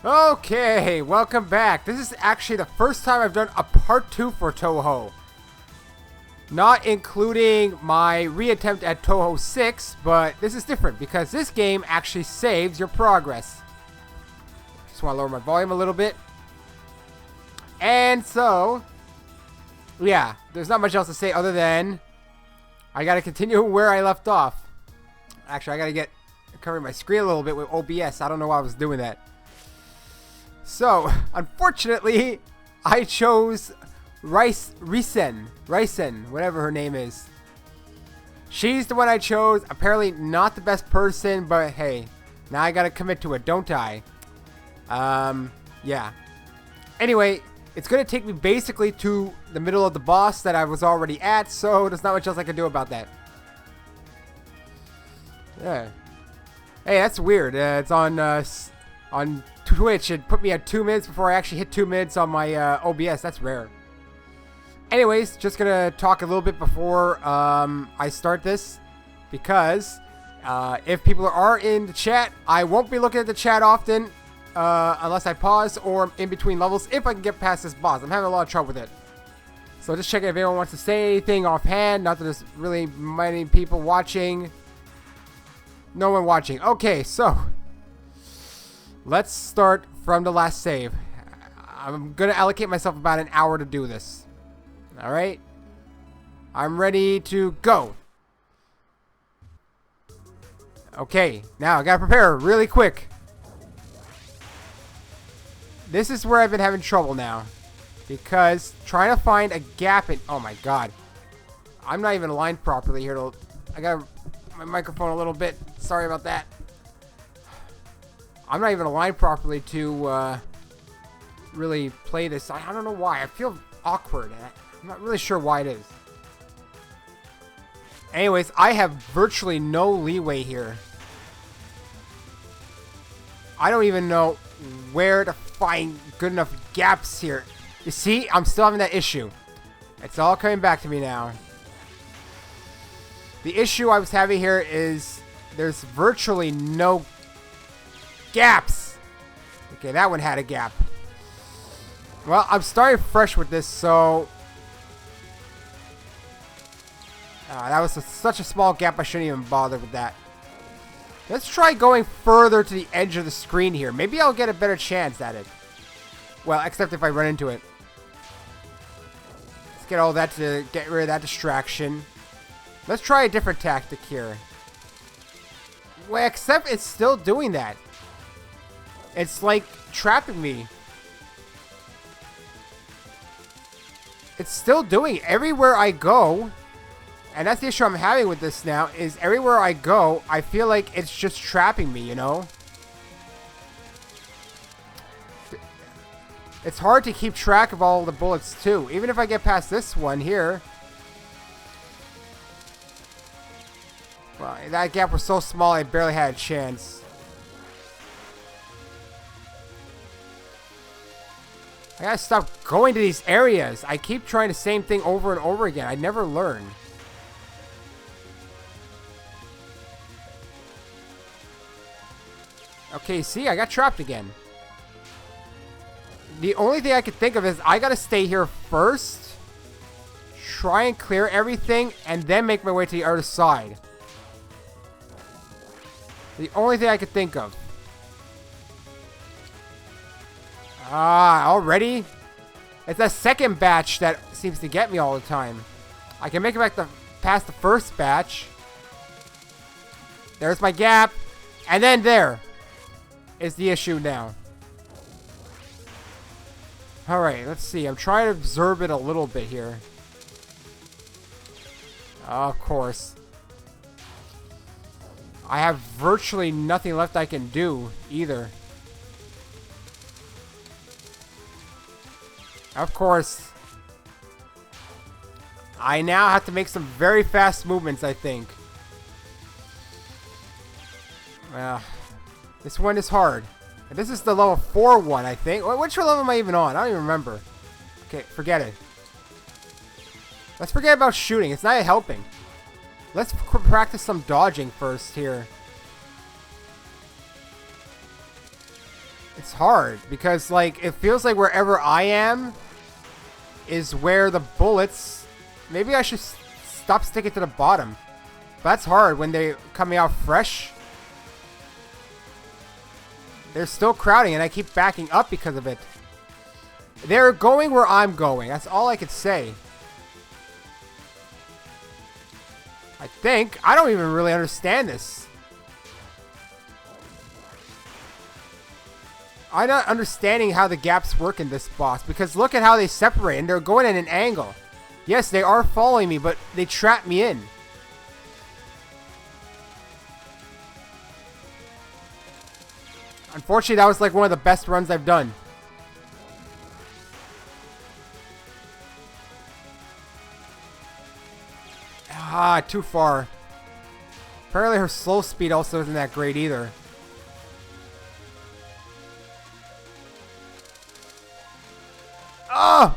Okay, welcome back. This is actually the first time I've done a part 2 for Touhou. Not including my reattempt at Touhou 6, but this is different because this game actually saves your progress. Just want to lower my volume a little bit. And so, yeah, there's not much else to say other than I gotta continue where I left off. Actually, I gotta get covering my screen a little bit with OBS. I don't know why I was doing that. So, unfortunately, I chose Risen, whatever her name is. She's the one I chose. Apparently not the best person, but hey, now I gotta commit to it, don't I? Yeah. Anyway, it's gonna take me basically to the middle of the boss that I was already at, so there's not much else I can do about that. Yeah. Hey, that's weird. It's on Twitch. It put me at 2 minutes before I actually hit 2 minutes on my OBS. That's rare. Anyways, just gonna talk a little bit before I start this, because if people are in the chat, I won't be looking at the chat often unless I pause or in between levels if I can get past this boss. I'm having a lot of trouble with it. So just checking if anyone wants to say anything offhand. Not that there's really many people watching. No one watching. Okay, so let's start from the last save. I'm going to allocate myself about an hour to do this. Alright? I'm ready to go. Okay, now I got to prepare really quick. This is where I've been having trouble now. Because trying to find a gap in... Oh my god. I'm not even aligned properly here. I got my microphone a little bit. Sorry about that. I'm not even aligned properly to really play this. I don't know why. I feel awkward. I'm not really sure why it is. Anyways, I have virtually no leeway here. I don't even know where to find good enough gaps here. You see, I'm still having that issue. It's all coming back to me now. The issue I was having here is there's virtually no gaps. Okay, that one had a gap. Well, I'm starting fresh with this, so... that was such a small gap, I shouldn't even bother with that. Let's try going further to the edge of the screen here. Maybe I'll get a better chance at it. Well, except if I run into it. Let's get all that to get rid of that distraction. Let's try a different tactic here. Well, except it's still doing that. It's like trapping me. It's still doing it. Everywhere I go, and that's the issue I'm having with this now, is everywhere I go, I feel like it's just trapping me, you know? It's hard to keep track of all the bullets too. Even if I get past this one here. Well, that gap was so small I barely had a chance. I gotta stop going to these areas. I keep trying the same thing over and over again. I never learn. Okay, see, I got trapped again. The only thing I could think of is I gotta stay here first, try and clear everything, and then make my way to the other side. The only thing I could think of. Already? It's that second batch that seems to get me all the time. I can make it back past the first batch. There's my gap. And then there is the issue now. Alright, let's see. I'm trying to observe it a little bit here. Of course. I have virtually nothing left I can do either. Of course. I now have to make some very fast movements, I think. This one is hard. This is the level 4 one, I think. Which level am I even on? I don't even remember. Okay, forget it. Let's forget about shooting. It's not helping. Let's practice some dodging first here. It's hard because, like, it feels like wherever I am is where the bullets... Maybe I should stop sticking to the bottom. But that's hard when they're coming out fresh. They're still crowding and I keep backing up because of it. They're going where I'm going. That's all I could say. I think. I don't even really understand this. I'm not understanding how the gaps work in this boss. Because look at how they separate. And they're going at an angle. Yes, they are following me. But they trap me in. Unfortunately, that was like one of the best runs I've done. Ah, too far. Apparently her slow speed also isn't that great either.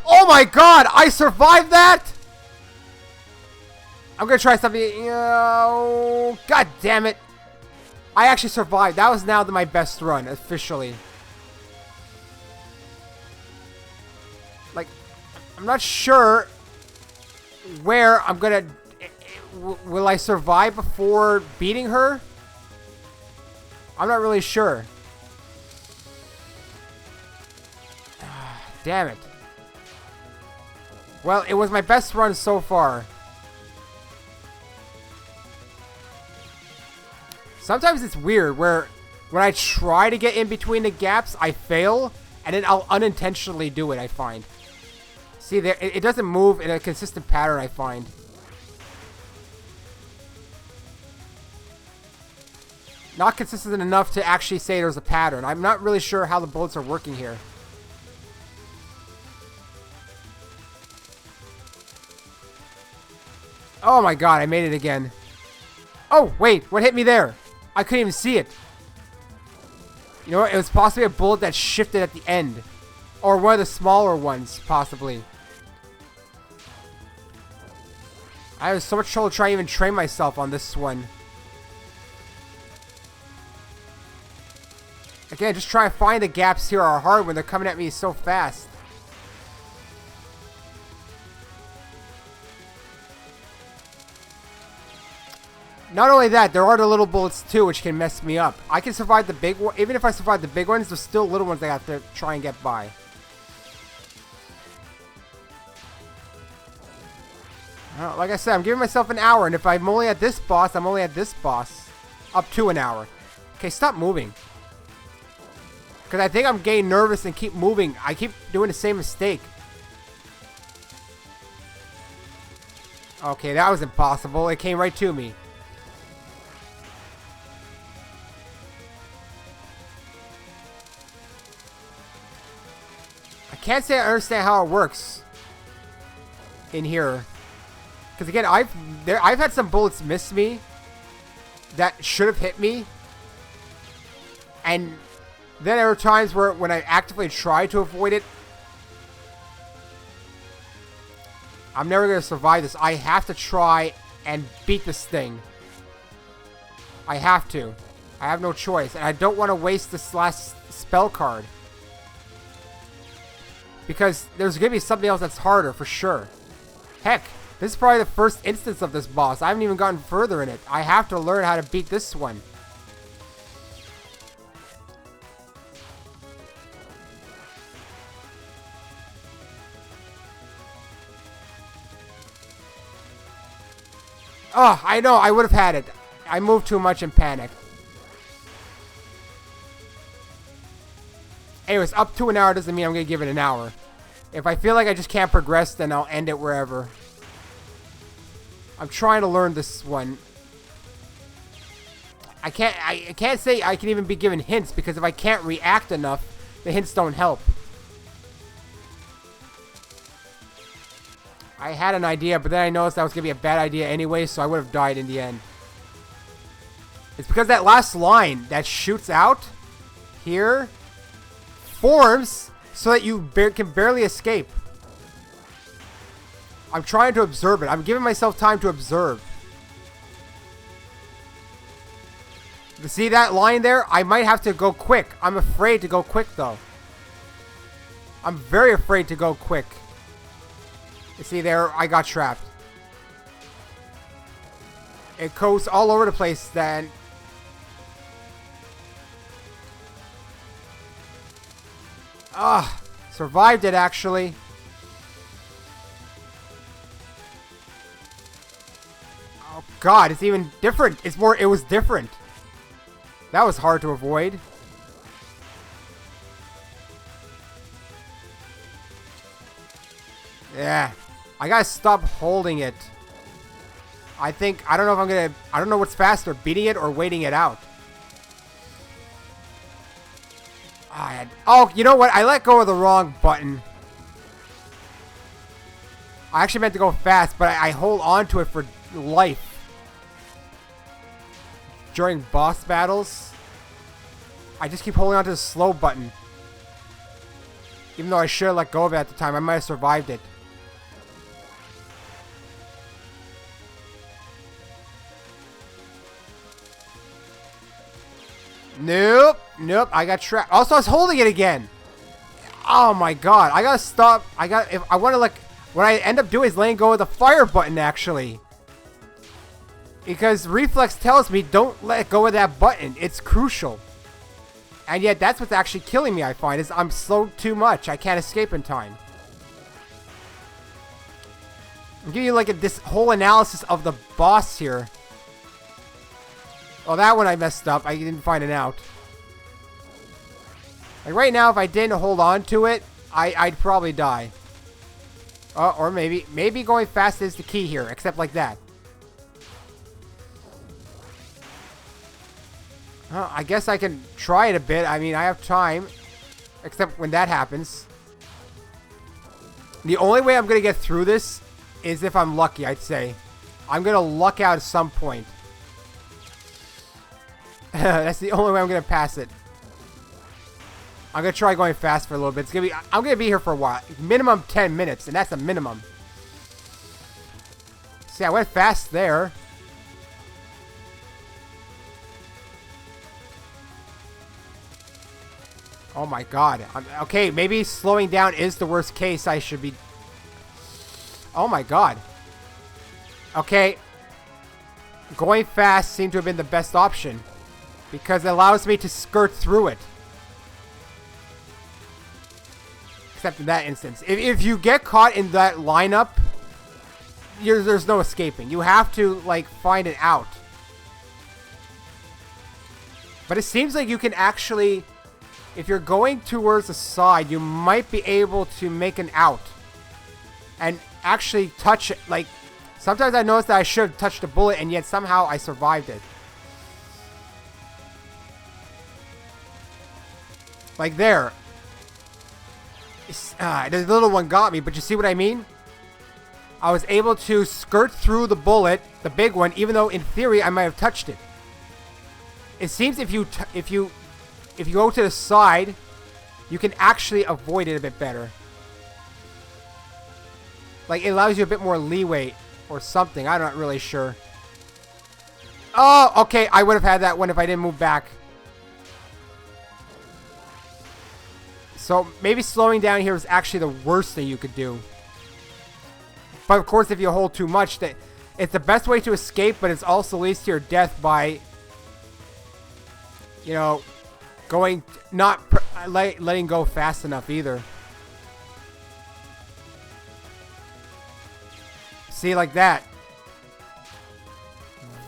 Oh my god! I survived that? I'm gonna try something. God damn it. I actually survived. That was now my best run, officially. Like, I'm not sure where I'm gonna... Will I survive before beating her? I'm not really sure. Damn it. Well, it was my best run so far. Sometimes it's weird where when I try to get in between the gaps, I fail, and then I'll unintentionally do it, I find. See, there, it doesn't move in a consistent pattern, I find. Not consistent enough to actually say there's a pattern. I'm not really sure how the bullets are working here. Oh my god, I made it again. Oh, wait, what hit me there? I couldn't even see it. You know what? It was possibly a bullet that shifted at the end. Or one of the smaller ones, possibly. I have so much trouble trying to even train myself on this one. Again, just trying to find the gaps here are hard when they're coming at me so fast. Not only that, there are the little bullets too, which can mess me up. I can survive the big one. Even if I survive the big ones, there's still little ones I have to try and get by. Like I said, I'm giving myself an hour, and if I'm only at this boss, I'm only at this boss. Up to an hour. Okay, stop moving. Because I think I'm getting nervous and keep moving. I keep doing the same mistake. Okay, that was impossible. It came right to me. I can't say I understand how it works in here. Because again, I've had some bullets miss me that should have hit me. And then there are times where when I actively try to avoid it, I'm never going to survive this. I have to try and beat this thing. I have to. I have no choice. And I don't want to waste this last spell card. Because there's going to be something else that's harder for sure. Heck, this is probably the first instance of this boss. I haven't even gotten further in it. I have to learn how to beat this one. Oh, I know. I would have had it. I moved too much in panic. Anyways, up to an hour doesn't mean I'm going to give it an hour. If I feel like I just can't progress, then I'll end it wherever. I'm trying to learn this one. I can't say I can even be given hints, because if I can't react enough, the hints don't help. I had an idea, but then I noticed that was going to be a bad idea anyway, so I would have died in the end. It's because that last line that shoots out here forms so that you can barely escape. I'm trying to observe it. I'm giving myself time to observe. See that line there? I might have to go quick. I'm afraid to go quick, though. I'm very afraid to go quick. You see there? I got trapped. It goes all over the place then. Ah, survived it actually. Oh God, it's even different. It's more, it was different. That was hard to avoid. Yeah, I gotta stop holding it. I don't know if I'm gonna, I don't know what's faster, beating it or waiting it out. Oh, you know what? I let go of the wrong button. I actually meant to go fast, but I hold on to it for life. During boss battles, I just keep holding on to the slow button. Even though I should have let go of it at the time, I might have survived it. Nope. Nope. I got trapped. Also, I was holding it again. Oh my God. I gotta stop. If I want to what I end up doing is letting go of the fire button actually. Because reflex tells me don't let go of that button. It's crucial. And yet that's what's actually killing me, I find, is I'm slowed too much. I can't escape in time. I'm giving you like this whole analysis of the boss here. Oh, that one I messed up. I didn't find it out. Like right now, if I didn't hold on to it, I'd probably die. Or maybe going fast is the key here, except like that. I guess I can try it a bit. I mean, I have time. Except when that happens. The only way I'm going to get through this is if I'm lucky, I'd say. I'm going to luck out at some point. That's the only way I'm going to pass it. I'm going to try going fast for a little bit. I'm going to be here for a while. Minimum 10 minutes, and that's a minimum. See, I went fast there. Oh my God. Okay, maybe slowing down is the worst case. I should be... Oh my God. Okay. Going fast seemed to have been the best option. Because it allows me to skirt through it. Except in that instance. If you get caught in that lineup, there's no escaping. You have to, like, find an out. But it seems like you can actually... If you're going towards the side, you might be able to make an out. And actually touch it. Like, sometimes I notice that I should have touched the bullet, and yet somehow I survived it. Like there. The little one got me, but you see what I mean? I was able to skirt through the bullet, the big one, even though in theory I might have touched it. It seems if you go to the side, you can actually avoid it a bit better. Like, it allows you a bit more leeway or something. I'm not really sure. Oh, okay. I would have had that one if I didn't move back. So maybe slowing down here is actually the worst thing you could do. But of course, if you hold too much, it's the best way to escape, but it's also leads to your death by, you know, not letting go fast enough either. See, like that.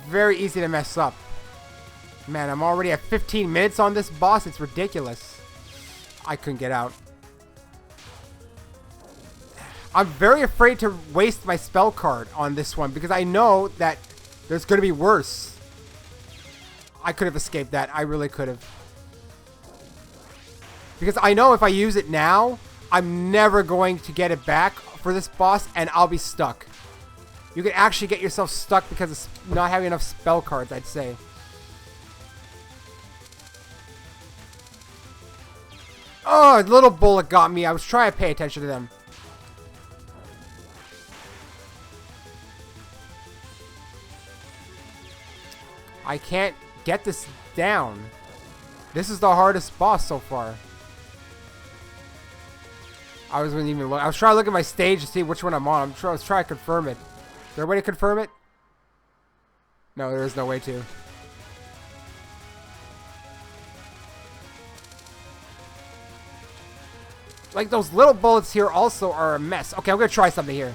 Very easy to mess up. Man, I'm already at 15 minutes on this boss. It's ridiculous. I couldn't get out. I'm very afraid to waste my spell card on this one because I know that there's going to be worse. I could have escaped that. I really could have. Because I know if I use it now, I'm never going to get it back for this boss and I'll be stuck. You can actually get yourself stuck because of not having enough spell cards, I'd say. Oh, a little bullet got me. I was trying to pay attention to them. I can't get this down. This is the hardest boss so far. I was trying to look at my stage to see which one I'm on. I was trying to confirm it. Is there a way to confirm it? No, there is no way to. Like, those little bullets here also are a mess. Okay, I'm going to try something here.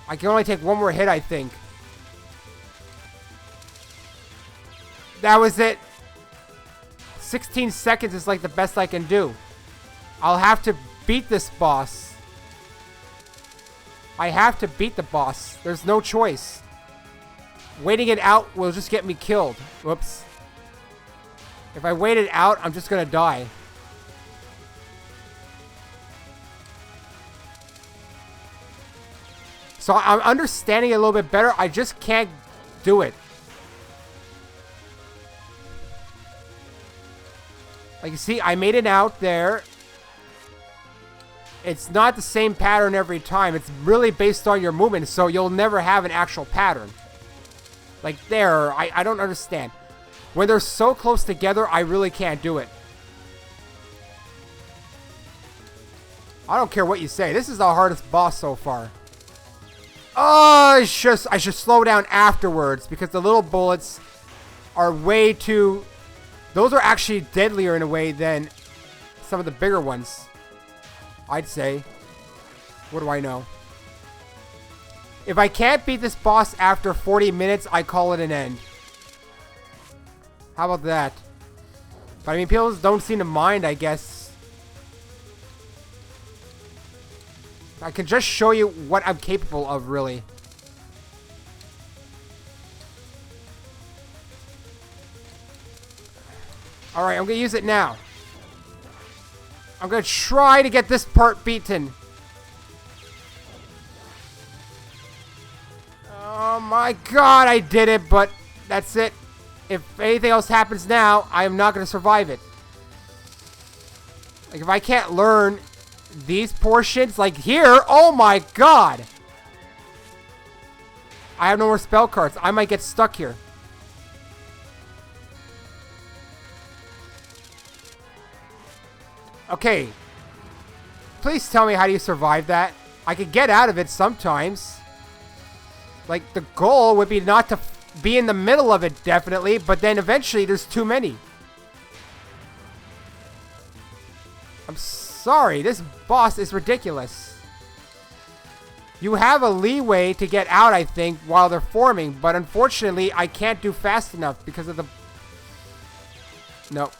I can only take one more hit, I think. That was it. 16 seconds is like the best I can do. I'll have to beat this boss. I have to beat the boss. There's no choice. Waiting it out will just get me killed. Whoops. If I wait it out, I'm just gonna die. So I'm understanding it a little bit better. I just can't do it. Like you see, I made it out there. It's not the same pattern every time. It's really based on your movement, so you'll never have an actual pattern. Like there, I don't understand. When they're so close together, I really can't do it. I don't care what you say. This is the hardest boss so far. Oh, I should slow down afterwards because the little bullets are way too... Those are actually deadlier in a way than some of the bigger ones, I'd say. What do I know? If I can't beat this boss after 40 minutes, I call it an end. How about that? But I mean, people don't seem to mind, I guess. I can just show you what I'm capable of, really. Alright, I'm going to use it now. I'm going to try to get this part beaten. Oh my god, I did it, but that's it. If anything else happens now, I am not going to survive it. Like, if I can't learn these portions, like here, oh my god! I have no more spell cards. I might get stuck here. Okay. Please tell me how do you survive that. I could get out of it sometimes. Like, the goal would be not to be in the middle of it, definitely, but then eventually there's too many. I'm sorry, this boss is ridiculous. You have a leeway to get out, I think, while they're forming, but unfortunately, I can't do fast enough because of the... No.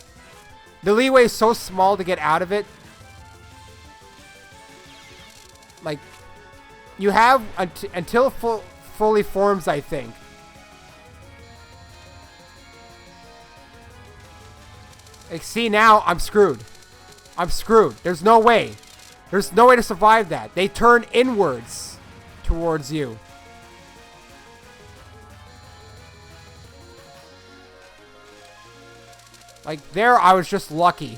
The leeway is so small to get out of it. Like, you have until fully forms, I think. Like, see, now I'm screwed. I'm screwed. There's no way. There's no way to survive that. They turn inwards towards you. Like, there, I was just lucky.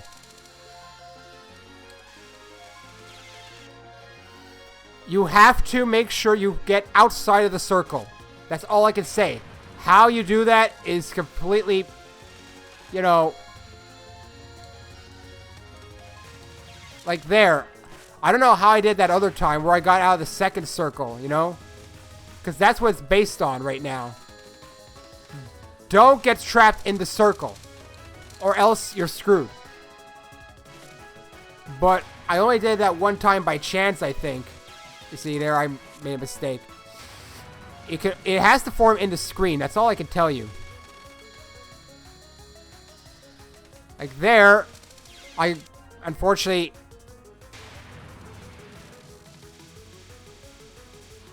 You have to make sure you get outside of the circle. That's all I can say. How you do that is completely, you know... Like there. I don't know how I did that other time where I got out of the second circle, you know? Because that's what it's based on right now. Don't get trapped in the circle. Or else you're screwed. But I only did that one time by chance, I think. You see, there I made a mistake. It has to form in the screen. That's all I can tell you. Like there, I unfortunately...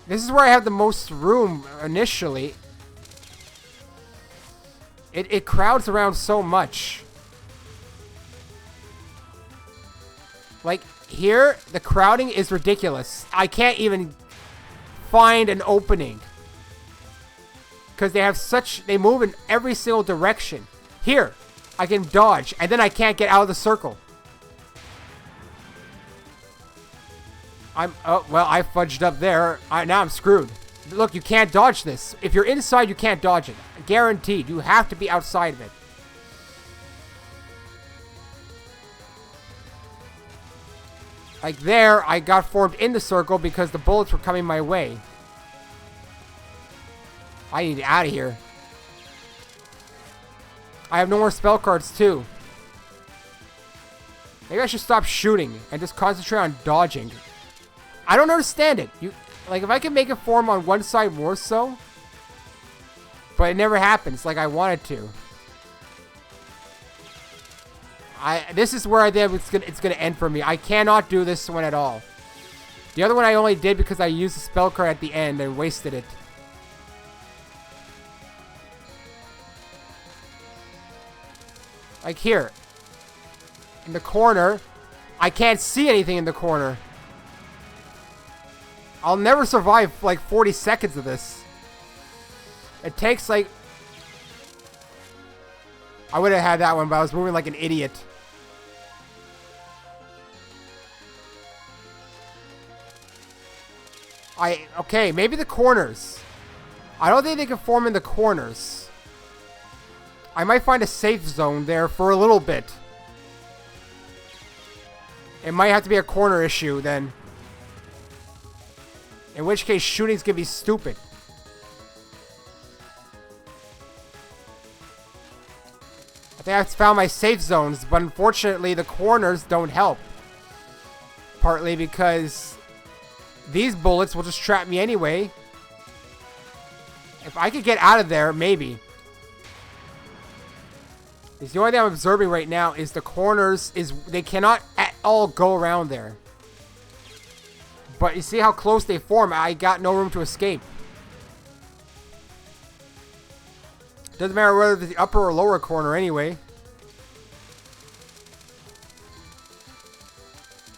This is where I have the most room initially. It crowds around so much. Like, here, the crowding is ridiculous. I can't even find an opening. Because they have such... They move in every single direction. Here, I can dodge, and then I can't get out of the circle. Oh, well, I fudged up there. Now I'm screwed. Look, you can't dodge this. If you're inside, you can't dodge it. Guaranteed. You have to be outside of it. Like there, I got formed in the circle because the bullets were coming my way. I need out of here. I have no more spell cards too. Maybe I should stop shooting and just concentrate on dodging. I don't understand it. Like if I can make it form on one side more so, but it never happens like I wanted to. This is where I think it's gonna end for me. I cannot do this one at all. The other one I only did because I used a spell card at the end and wasted it. Like here. In the corner. I can't see anything in the corner. I'll never survive like 40 seconds of this. It takes like... I would have had that one, but I was moving like an idiot. Okay, maybe the corners. I don't think they can form in the corners. I might find a safe zone there for a little bit. It might have to be a corner issue then. In which case, shooting's gonna be stupid. I think I've found my safe zones, but unfortunately the corners don't help. Partly because these bullets will just trap me anyway. If I could get out of there, maybe. Because the only thing I'm observing right now is the corners they cannot at all go around there. But you see how close they form? I got no room to escape. Doesn't matter whether it's the upper or lower corner anyway.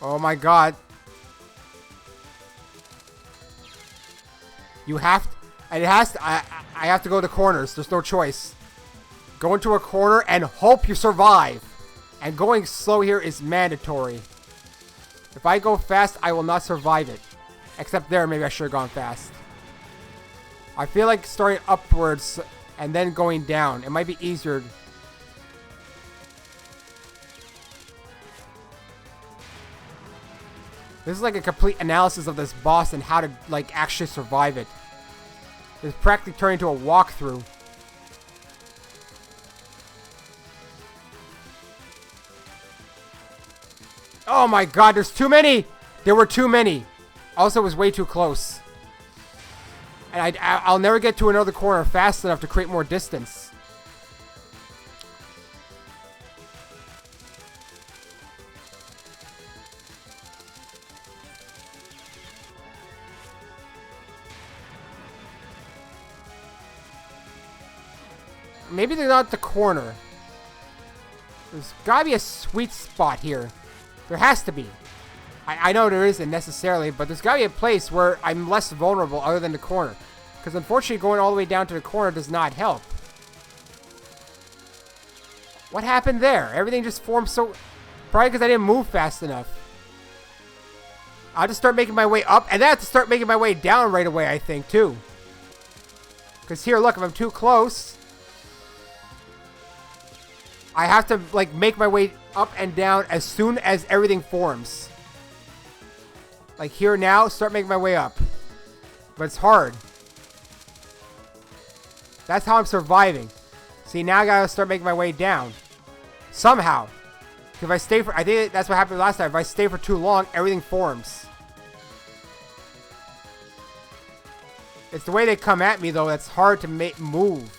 Oh my god. You have to, and it has to, I have to go to corners. There's no choice. Go into a corner and hope you survive. And going slow here is mandatory. If I go fast, I will not survive it. Except there, maybe I should have gone fast. I feel like starting upwards and then going down. It might be easier. This is like a complete analysis of this boss and how to like actually survive it. It's practically turning into a walkthrough. Oh my god, there's too many! There were too many. Also, it was way too close. And I'll never get to another corner fast enough to create more distance. Maybe they're not the corner. There's gotta be a sweet spot here. There has to be. I know there isn't necessarily, but there's gotta be a place where I'm less vulnerable other than the corner. Because unfortunately going all the way down to the corner does not help. What happened there? Everything just formed so... Probably because I didn't move fast enough. I'll just start making my way up, and then I have to start making my way down right away, I think, too. Because here, look, if I'm too close... I have to, like, make my way up and down as soon as everything forms. Like, here now, start making my way up. But it's hard. That's how I'm surviving. See, now I gotta start making my way down. Somehow. If I stay for... I think that's what happened last time. If I stay for too long, everything forms. It's the way they come at me, though, that's hard to move.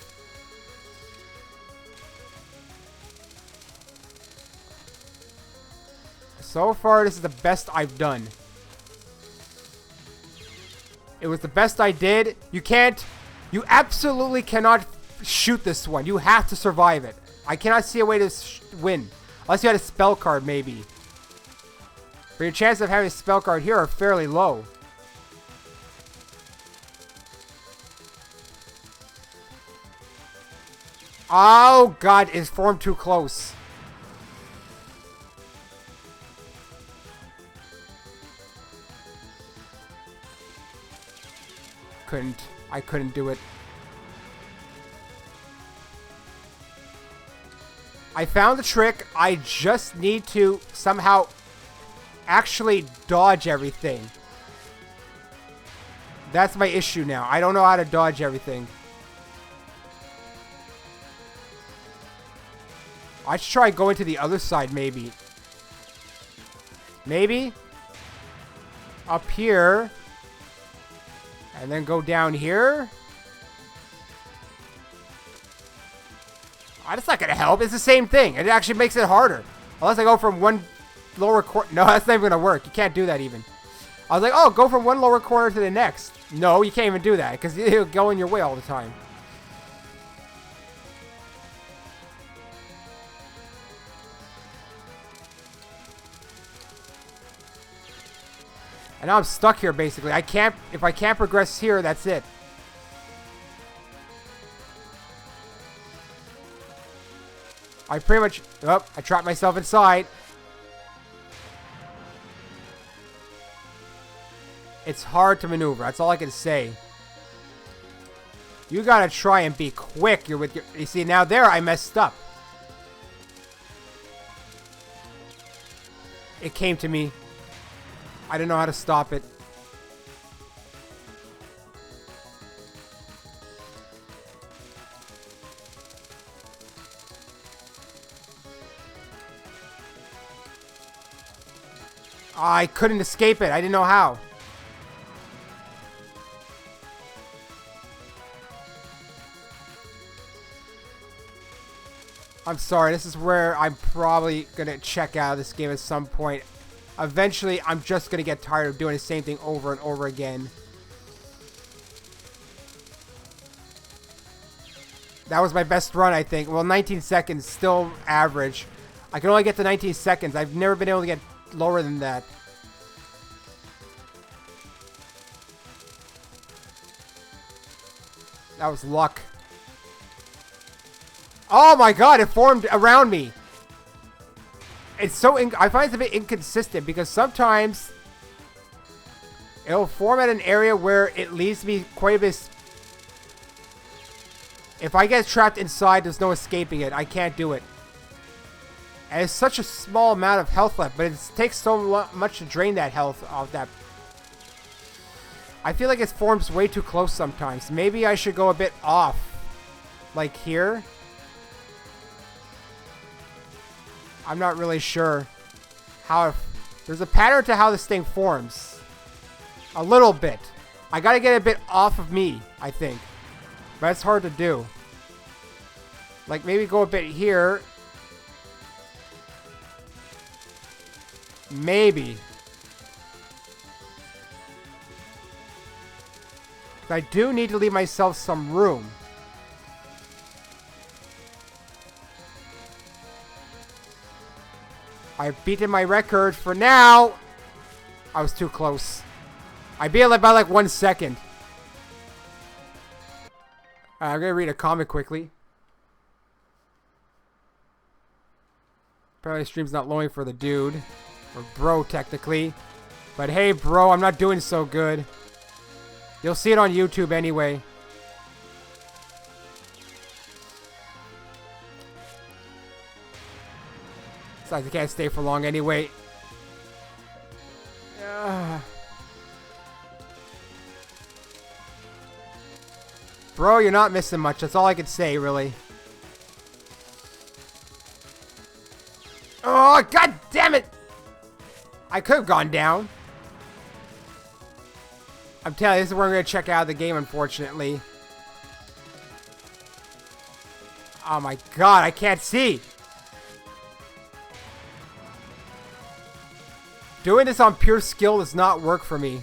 So far, this is the best I've done. It was the best I did. You can't... You absolutely cannot shoot this one. You have to survive it. I cannot see a way to win. Unless you had a spell card, maybe. But your chances of having a spell card here are fairly low. Oh, God. It's formed too close. I couldn't do it. I found the trick. I just need to somehow actually dodge everything. That's my issue now. I don't know how to dodge everything. I should try going to the other side, maybe. Maybe? Up here. And then go down here. That's not going to help. It's the same thing. It actually makes it harder. Unless I go from one lower corner. No, that's not even going to work. You can't do that even. I was like, oh, go from one lower corner to the next. No, you can't even do that because it'll go in your way all the time. And now I'm stuck here, basically. I can't... If I can't progress here, that's it. I pretty much... Oh, I trapped myself inside. It's hard to maneuver. That's all I can say. You gotta try and be quick. You're with your... You see, now there I messed up. It came to me. I didn't know how to stop it. I couldn't escape it. I didn't know how. I'm sorry. This is where I'm probably going to check out of this game at some point. Eventually, I'm just going to get tired of doing the same thing over and over again. That was my best run, I think. Well, 19 seconds, still average. I can only get to 19 seconds. I've never been able to get lower than that. That was luck. Oh my god, it formed around me. It's so... I find it's a bit inconsistent because sometimes it'll form at an area where it leaves me quite a bit... If I get trapped inside, there's no escaping it. I can't do it. And it's such a small amount of health left, but it takes so much to drain that health off that. I feel like it forms way too close sometimes. Maybe I should go a bit off. Like here. I'm not really sure how... There's a pattern to how this thing forms. A little bit. I gotta get a bit off of me, I think. But it's hard to do. Like maybe go a bit here. Maybe. I do need to leave myself some room. I've beaten my record for now. I was too close. I beat it by like 1 second. I'm going to read a comment quickly. Apparently the stream's not loading for the dude. Or bro, technically. But hey, bro, I'm not doing so good. You'll see it on YouTube anyway. Besides, I can't stay for long anyway. Bro, you're not missing much. That's all I can say, really. Oh, god damn it! I could have gone down. I'm telling you, this is where I'm going to check out of the game, unfortunately. Oh my god, I can't see. Doing this on pure skill does not work for me.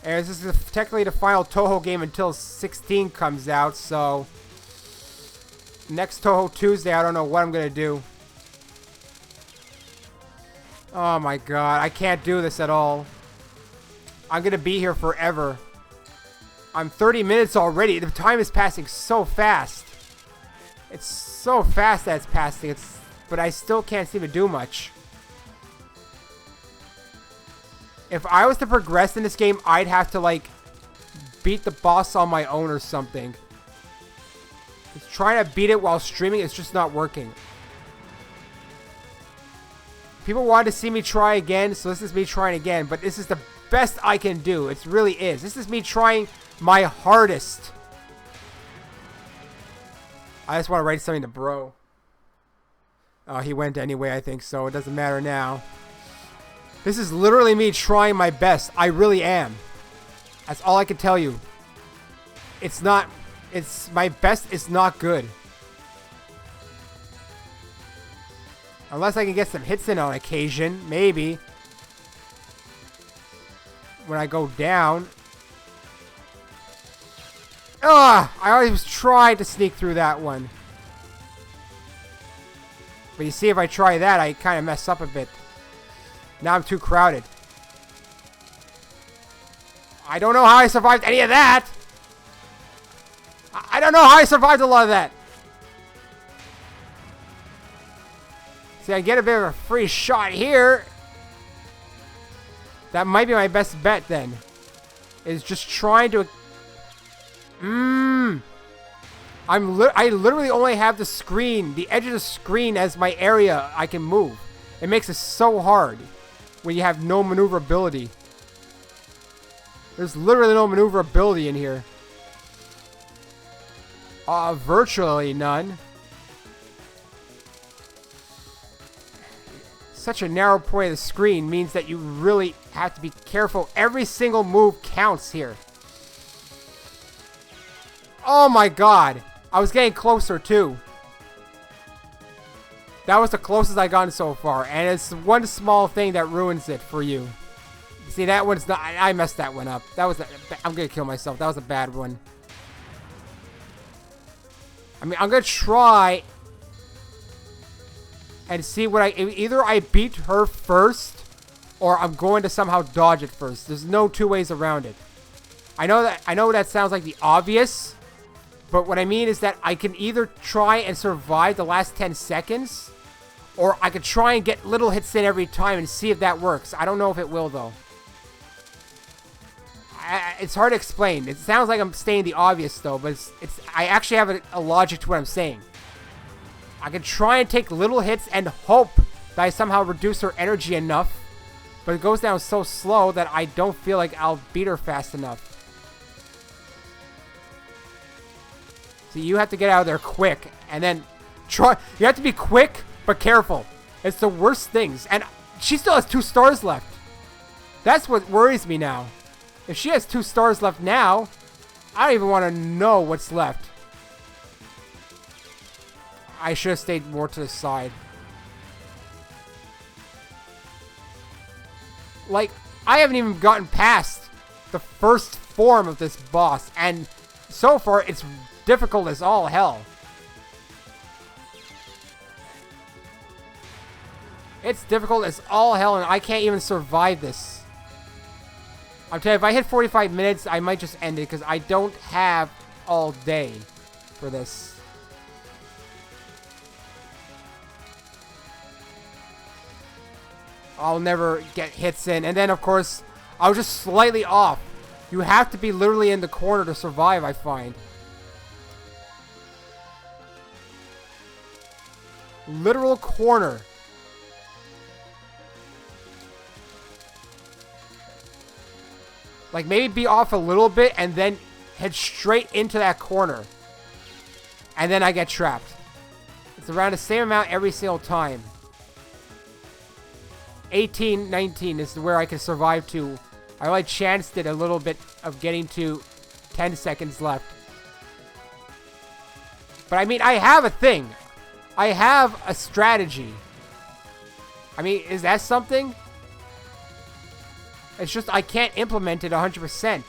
And this is technically the final Touhou game until 16 comes out, so... Next Touhou Tuesday, I don't know what I'm going to do. Oh my god, I can't do this at all. I'm going to be here forever. I'm 30 minutes already. The time is passing so fast. It's so fast that it's passing. But I still can't seem to do much. If I was to progress in this game, I'd have to, like, beat the boss on my own or something. Just trying to beat it while streaming, it's just not working. People wanted to see me try again, so this is me trying again. But this is the best I can do. It really is. This is me trying my hardest. I just want to write something to bro. Oh, he went anyway, I think, so it doesn't matter now. This is literally me trying my best. I really am. That's all I can tell you. It's not... It's... My best is not good. Unless I can get some hits in on occasion. Maybe. When I go down. Ugh! I always tried to sneak through that one. But you see, if I try that, I kind of mess up a bit. Now I'm too crowded. I don't know how I survived any of that. I don't know how I survived a lot of that. See, I get a bit of a free shot here. That might be my best bet then. Is just trying to... I literally only have the screen, the edge of the screen as my area I can move. It makes it so hard when you have no maneuverability. There's literally no maneuverability in here. Virtually none. Such a narrow point of the screen means that you really have to be careful. Every single move counts here. Oh my god. I was getting closer too. That was the closest I gotten so far. And it's one small thing that ruins it for you. See, that one's not... I messed that one up. That was... I'm gonna kill myself. That was a bad one. I mean, I'm gonna try... and see what I... Either I beat her first, or I'm going to somehow dodge it first. There's no two ways around it. I know that sounds like the obvious... But what I mean is that I can either try and survive the last 10 seconds, or I could try and get little hits in every time and see if that works. I don't know if it will, though. It's hard to explain. It sounds like I'm stating the obvious, though, but I actually have a logic to what I'm saying. I can try and take little hits and hope that I somehow reduce her energy enough, but it goes down so slow that I don't feel like I'll beat her fast enough. So you have to get out of there quick, and then try. You have to be quick, but careful. It's the worst things. And she still has 2 stars left. That's what worries me now. If she has 2 stars left now, I don't even want to know what's left. I should have stayed more to the side. Like, I haven't even gotten past the first form of this boss, and so far it's difficult as all hell. It's difficult as all hell, and I can't even survive this. I'm telling you, if I hit 45 minutes, I might just end it, because I don't have all day for this. I'll never get hits in. And then, of course, I was just slightly off. You have to be literally in the corner to survive, I find. Literal corner. Like, maybe be off a little bit and then head straight into that corner. And then I get trapped. It's around the same amount every single time. 18, 19 is where I can survive to. I only chanced it a little bit of getting to 10 seconds left. But I mean, I have a thing. I have a strategy. I mean, is that something? It's just I can't implement it 100%.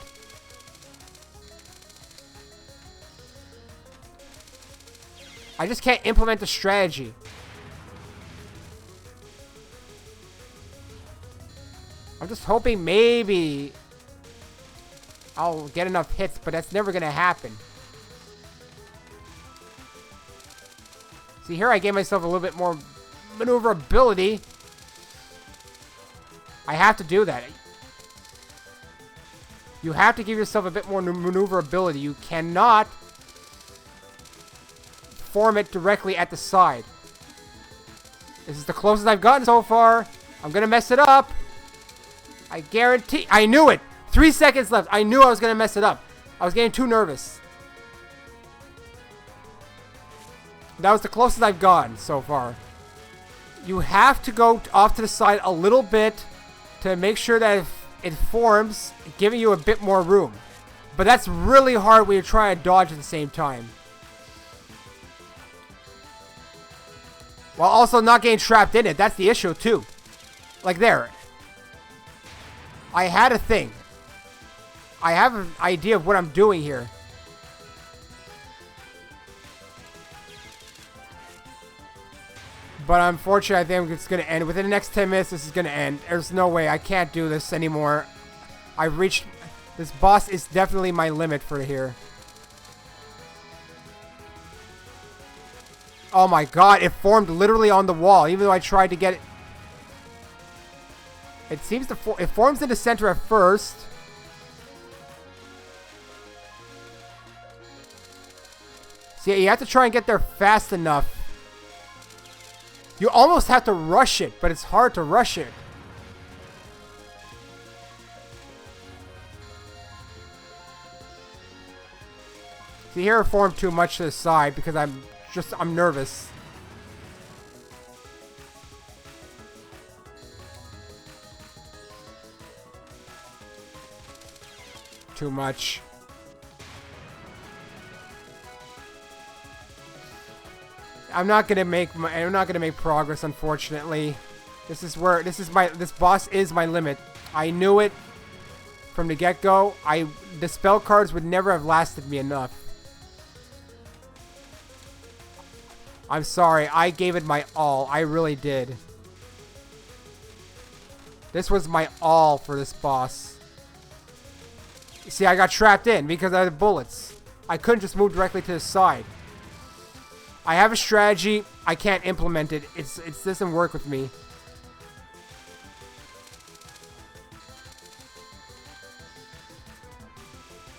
I just can't implement the strategy. I'm just hoping maybe I'll get enough hits, but that's never going to happen. See, here I gave myself a little bit more maneuverability. I have to do that. You have to give yourself a bit more maneuverability. You cannot form it directly at the side. This is the closest I've gotten so far. I'm going to mess it up. I guarantee. I knew it. 3 seconds left. I knew I was going to mess it up. I was getting too nervous. That was the closest I've gotten so far. You have to go off to the side a little bit to make sure that it forms, giving you a bit more room. But that's really hard when you're trying to dodge at the same time. While also not getting trapped in it. That's the issue too. Like there. I had a thing. I have an idea of what I'm doing here. But unfortunately, I think it's going to end. Within the next 10 minutes, this is going to end. There's no way. I can't do this anymore. I've reached... This boss is definitely my limit for here. Oh my god, it formed literally on the wall, even though I tried to get it. It seems to it forms in the center at first. So yeah, you have to try and get there fast enough. You almost have to rush it, but it's hard to rush it. See, here it formed too much to the side because I'm nervous. Too much. I'm not gonna make progress, unfortunately. This boss is my limit. I knew it from the get-go. The spell cards would never have lasted me enough. I'm sorry, I gave it my all. I really did. This was my all for this boss. See, I got trapped in because of the bullets. I couldn't just move directly to the side. I have a strategy. I can't implement it. It doesn't work with me.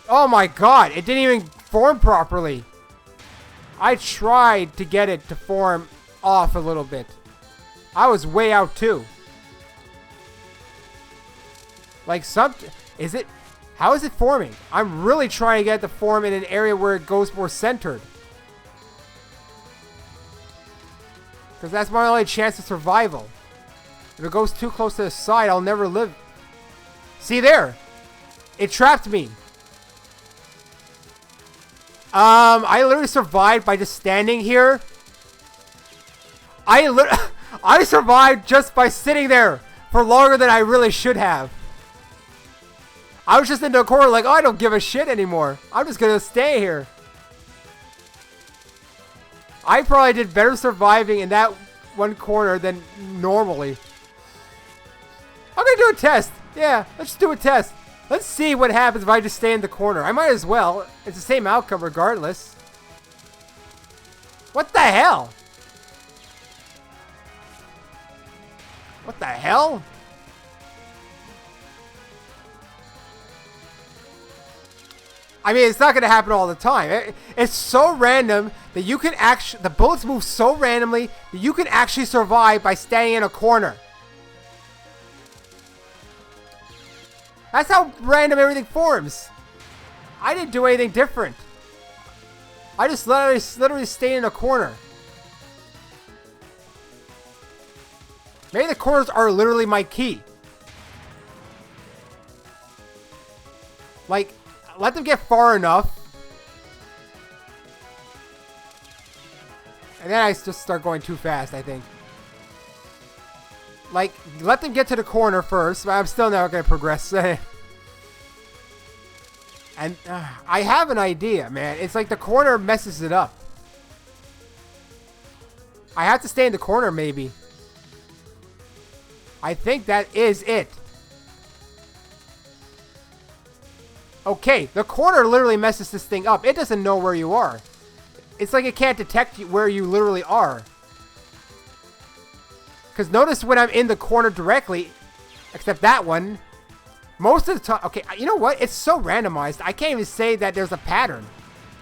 Oh my god, it didn't even form properly. I tried to get it to form off a little bit. I was way out too. Like is it? How is it forming? I'm really trying to get it to form in an area where it goes more centered. Because that's my only chance of survival. If it goes too close to the side, I'll never live. See there? It trapped me. I literally survived by just standing here. I survived just by sitting there for longer than I really should have. I was just in the corner like, oh, I don't give a shit anymore. I'm just gonna stay here. I probably did better surviving in that one corner than normally. I'm gonna do a test. Yeah, let's do a test. Let's see what happens if I just stay in the corner. I might as well. It's the same outcome regardless. What the hell? What the hell? I mean, it's not going to happen all the time. It's so random that you can actually... The bullets move so randomly that you can actually survive by standing in a corner. That's how random everything forms. I didn't do anything different. I just literally stayed in a corner. Maybe the corners are literally my key. Like, let them get far enough. And then I just start going too fast, I think. Like, let them get to the corner first, but I'm still not going to progress. And I have an idea, man. It's like the corner messes it up. I have to stay in the corner, maybe. I think that is it. Okay, the corner literally messes this thing up. It doesn't know where you are. It's like it can't detect where you literally are. Because notice when I'm in the corner directly, except that one, Most of the time, okay, you know what? It's so randomized. I can't even say that there's a pattern.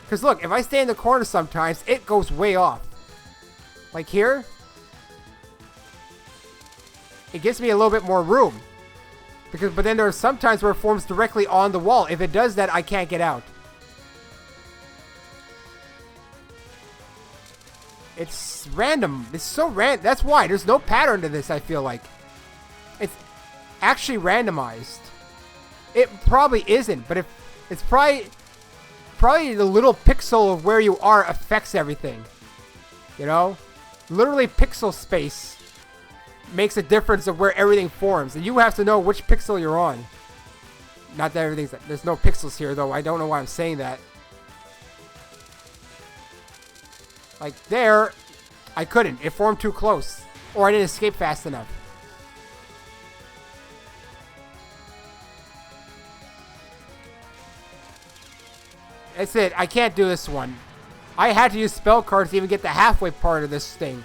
Because look, if I stay in the corner sometimes, it goes way off. Like here, it gives me a little bit more room. But then there are some times where it forms directly on the wall. If it does that, I can't get out. It's random. It's so random. That's why. There's no pattern to this, I feel like. It's actually randomized. It probably isn't, but if it's probably the little pixel of where you are affects everything. You know? Literally pixel space makes a difference of where everything forms. And you have to know which pixel you're on. Not that everything's... There's no pixels here, though. I don't know why I'm saying that. Like there, I couldn't. It formed too close. Or I didn't escape fast enough. That's it. I can't do this one. I had to use spell cards to even get the halfway part of this thing.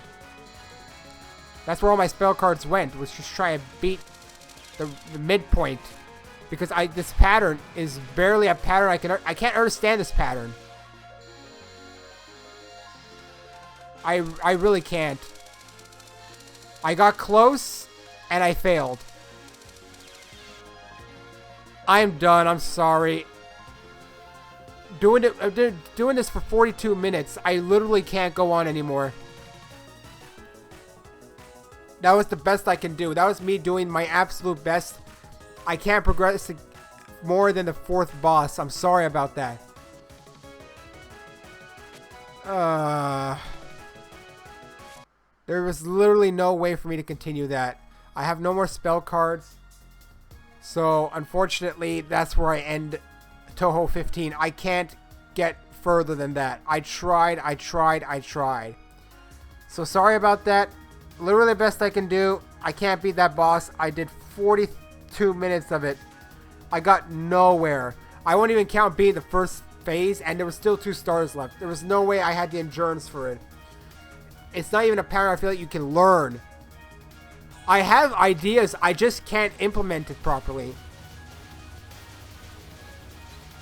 That's where all my spell cards went, was just try and beat the midpoint. Because this pattern is barely a pattern I can't understand this pattern. I really can't. I got close and I failed. I'm done. I'm sorry. Doing this for 42 minutes. I literally can't go on anymore. That was the best I can do. That was me doing my absolute best. I can't progress more than the 4th boss. I'm sorry about that. There was literally no way for me to continue that. I have no more spell cards. So, unfortunately, that's where I end Touhou 15. I can't get further than that. I tried. So, sorry about that. Literally the best I can do. I can't beat that boss. I did 42 minutes of it. I got nowhere. I won't even count beating the first phase, and there was still 2 stars left. There was no way I had the endurance for it. It's not even a pattern I feel like you can learn. I have ideas, I just can't implement it properly.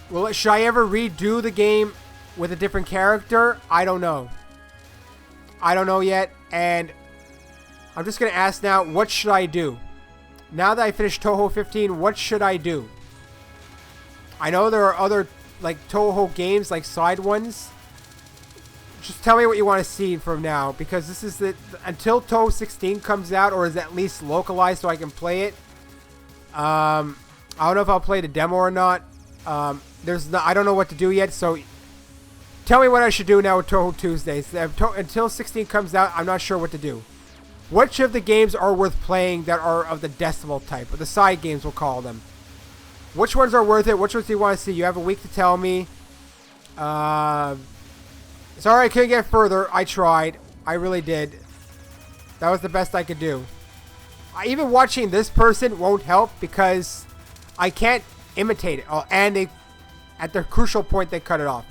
Well, should I ever redo the game with a different character? I don't know. I don't know yet, and I'm just going to ask now, what should I do? Now that I finished Touhou 15, what should I do? I know there are other like Touhou games, like side ones. Just tell me what you want to see from now, because this is until Touhou 16 comes out, or is at least localized so I can play it. I don't know if I'll play the demo or not. I don't know what to do yet, so tell me what I should do now with Touhou Tuesdays. Until 16 comes out, I'm not sure what to do. Which of the games are worth playing that are of the decimal type, or the side games we'll call them? Which ones are worth it? Which ones do you want to see? You have a week to tell me. Sorry I couldn't get further. I tried. I really did. That was the best I could do. Even watching this person won't help because I can't imitate it. Oh, and at the crucial point, they cut it off.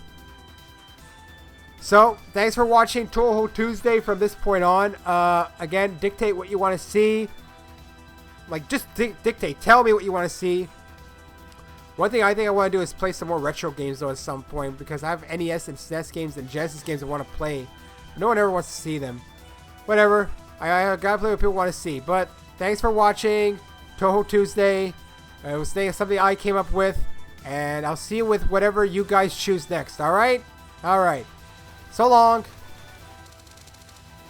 So, thanks for watching Touhou Tuesday from this point on. Again, dictate what you want to see. Like, just dictate. Tell me what you want to see. One thing I think I want to do is play some more retro games, though, at some point. Because I have NES and SNES games and Genesis games I want to play. No one ever wants to see them. Whatever. I gotta play what people want to see. But, thanks for watching Touhou Tuesday. It was something I came up with. And I'll see you with whatever you guys choose next. Alright? Alright. So long.